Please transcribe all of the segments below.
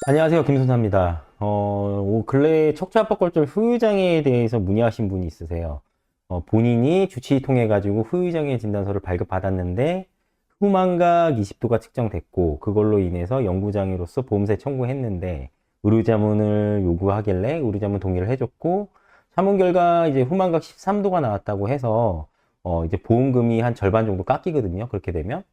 안녕하세요. 김순사입니다. 근래에 척추압박골절 후유장애에 대해서 문의하신 분이 있으세요. 본인이 주치의 통해 가지고 후유장애 진단서를 발급받았는데 후망각 20도가 측정됐고 그걸로 인해서 영구장애로서 보험세 청구했는데 의료자문을 요구하길래 의료자문 동의를 해줬고 자문 결과 이제 후망각 13도가 나왔다고 해서 이제 보험금이 한 절반 정도 깎이거든요. 그렇게 되면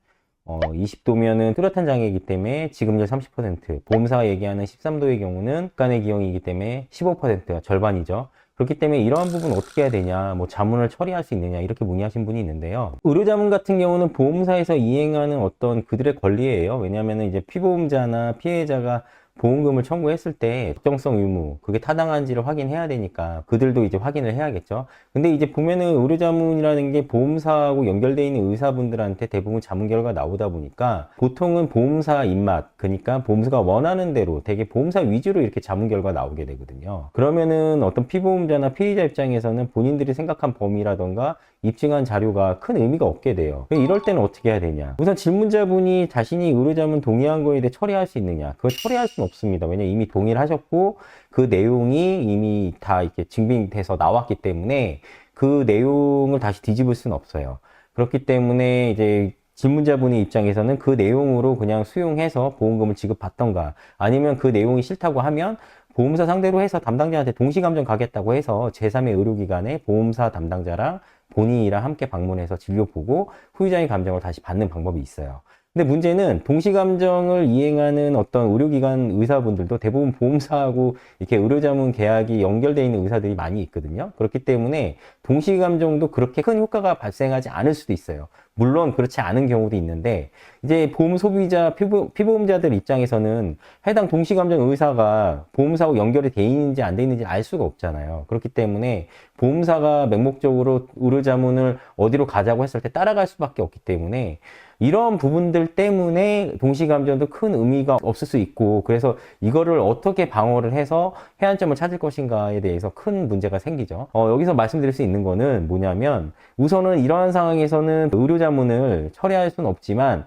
20도면은 뚜렷한 장애이기 때문에 지급률 30%, 보험사가 얘기하는 13도의 경우는 간의 기형이기 때문에 15%가 절반이죠. 그렇기 때문에 이러한 부분 어떻게 해야 되냐, 뭐 자문을 처리할 수 있느냐 이렇게 문의하신 분이 있는데요. 의료자문 같은 경우는 보험사에서 이행하는 어떤 그들의 권리예요. 왜냐하면 이제 피보험자나 피해자가 보험금을 청구했을 때 적정성 의무, 그게 타당한지를 확인해야 되니까 그들도 이제 확인을 해야겠죠. 근데 이제 보면은 의료자문이라는 게 보험사하고 연결되어 있는 의사분들한테 대부분 자문 결과가 나오다 보니까 보통은 보험사 입맛, 그러니까 보험사가 원하는 대로 되게 보험사 위주로 이렇게 자문 결과가 나오게 되거든요. 그러면은 어떤 피보험자나 피해자 입장에서는 본인들이 생각한 범위라던가 입증한 자료가 큰 의미가 없게 돼요. 이럴 때는 어떻게 해야 되냐? 우선 질문자분이 자신이 의료자문 동의한 거에 대해 처리할 수 있느냐? 그걸 처리할 수는 없습니다. 왜냐면 이미 동의를 하셨고 그 내용이 이미 다 이렇게 증빙돼서 나왔기 때문에 그 내용을 다시 뒤집을 수는 없어요. 그렇기 때문에 이제 질문자분의 입장에서는 그 내용으로 그냥 수용해서 보험금을 지급받던가 아니면 그 내용이 싫다고 하면 보험사 상대로 해서 담당자한테 동시감정 가겠다고 해서 제3의 의료기관의 보험사 담당자랑 본인이랑 함께 방문해서 진료 보고 후유장애 감정을 다시 받는 방법이 있어요. 근데 문제는 동시감정을 이행하는 어떤 의료기관 의사분들도 대부분 보험사하고 이렇게 의료자문 계약이 연결되어 있는 의사들이 많이 있거든요. 그렇기 때문에 동시감정도 그렇게 큰 효과가 발생하지 않을 수도 있어요. 물론 그렇지 않은 경우도 있는데 이제 보험 소비자, 피보험자들 입장에서는 해당 동시감정 의사가 보험사하고 연결이 돼 있는지 안 돼 있는지 알 수가 없잖아요. 그렇기 때문에 보험사가 맹목적으로 의료자문을 어디로 가자고 했을 때 따라갈 수밖에 없기 때문에 이런 부분들 때문에 동시감정도 큰 의미가 없을 수 있고 그래서 이거를 어떻게 방어를 해서 해안점을 찾을 것인가에 대해서 큰 문제가 생기죠. 여기서 말씀드릴 수 있는 거는 뭐냐면 우선은 이러한 상황에서는 의료자문을 처리할 수는 없지만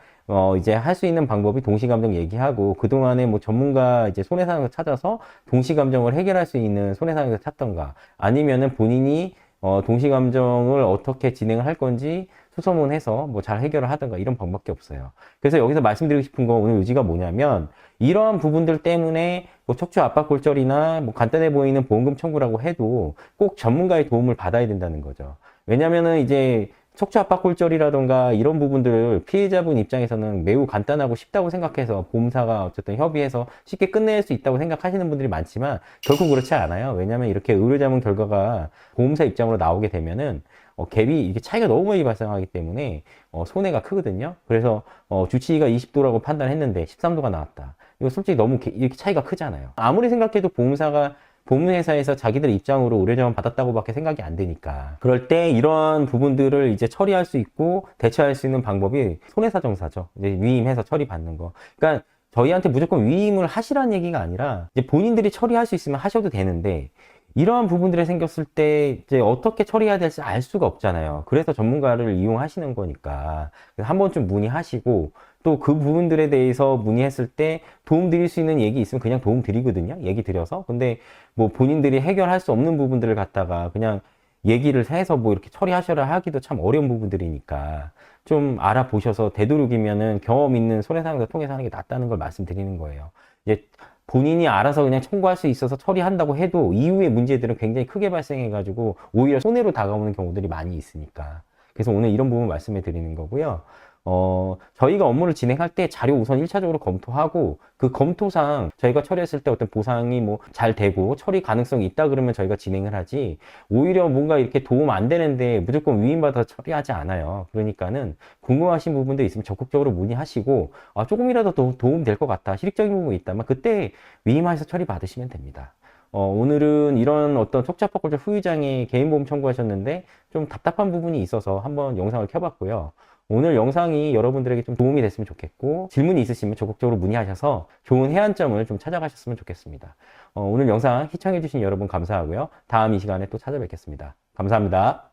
이제 할 수 있는 방법이 동시감정 얘기하고 그동안에 뭐 전문가 이제 손해상에서 찾아서 동시감정을 해결할 수 있는 손해상에서 찾던가 아니면은 본인이 동시감정을 어떻게 진행을 할 건지 수소문해서 뭐 잘 해결을 하든가 이런 방법밖에 없어요. 그래서 여기서 말씀드리고 싶은 거 오늘 의지가 뭐냐면 이러한 부분들 때문에 뭐 척추 압박골절이나 뭐 간단해 보이는 보험금 청구라고 해도 꼭 전문가의 도움을 받아야 된다는 거죠. 왜냐면은 이제 척추 압박골절이라던가 이런 부분들을 피해자분 입장에서는 매우 간단하고 쉽다고 생각해서 보험사가 어쨌든 협의해서 쉽게 끝낼 수 있다고 생각하시는 분들이 많지만 결코 그렇지 않아요. 왜냐하면 이렇게 의료자문 결과가 보험사 입장으로 나오게 되면은 갭이 이게 차이가 너무 많이 발생하기 때문에 손해가 크거든요. 그래서 주치의가 20도라고 판단했는데 13도가 나왔다. 이거 솔직히 너무 이렇게 차이가 크잖아요. 아무리 생각해도 보험사가 보험회사에서 자기들 입장으로 의료자문 받았다고밖에 생각이 안 되니까. 그럴 때 이런 부분들을 이제 처리할 수 있고 대처할 수 있는 방법이 손해사정사죠. 이제 위임해서 처리받는 거. 그러니까 저희한테 무조건 위임을 하시라는 얘기가 아니라 이제 본인들이 처리할 수 있으면 하셔도 되는데 이러한 부분들이 생겼을 때 이제 어떻게 처리해야 될지 알 수가 없잖아요. 그래서 전문가를 이용하시는 거니까 한 번쯤 문의하시고 또 그 부분들에 대해서 문의했을 때 도움 드릴 수 있는 얘기 있으면 그냥 도움 드리거든요. 얘기 드려서. 근데 뭐 본인들이 해결할 수 없는 부분들을 갖다가 그냥 얘기를 해서 뭐 이렇게 처리하셔라 하기도 참 어려운 부분들이니까 좀 알아보셔서 되도록이면은 경험 있는 손해상담사 통해서 하는 게 낫다는 걸 말씀드리는 거예요. 이제 본인이 알아서 그냥 청구할 수 있어서 처리한다고 해도 이후의 문제들은 굉장히 크게 발생해가지고 오히려 손해로 다가오는 경우들이 많이 있으니까. 그래서 오늘 이런 부분 말씀해 드리는 거고요. 저희가 업무를 진행할 때 자료 우선 1차적으로 검토하고 그 검토상 저희가 처리했을 때 어떤 보상이 뭐 잘 되고 처리 가능성이 있다 그러면 저희가 진행을 하지 오히려 뭔가 이렇게 도움 안 되는데 무조건 위임받아서 처리하지 않아요. 그러니까는 궁금하신 부분도 있으면 적극적으로 문의하시고 조금이라도 도움 될 것 같다. 실익적인 부분이 있다면 그때 위임하셔서 처리 받으시면 됩니다. 오늘은 이런 어떤 척추압박골절 후유장애 개인보험 청구하셨는데 좀 답답한 부분이 있어서 한번 영상을 켜봤고요. 오늘 영상이 여러분들에게 좀 도움이 됐으면 좋겠고 질문이 있으시면 적극적으로 문의하셔서 좋은 해안점을 좀 찾아가셨으면 좋겠습니다. 오늘 영상 시청해주신 여러분 감사하고요. 다음 이 시간에 또 찾아뵙겠습니다. 감사합니다.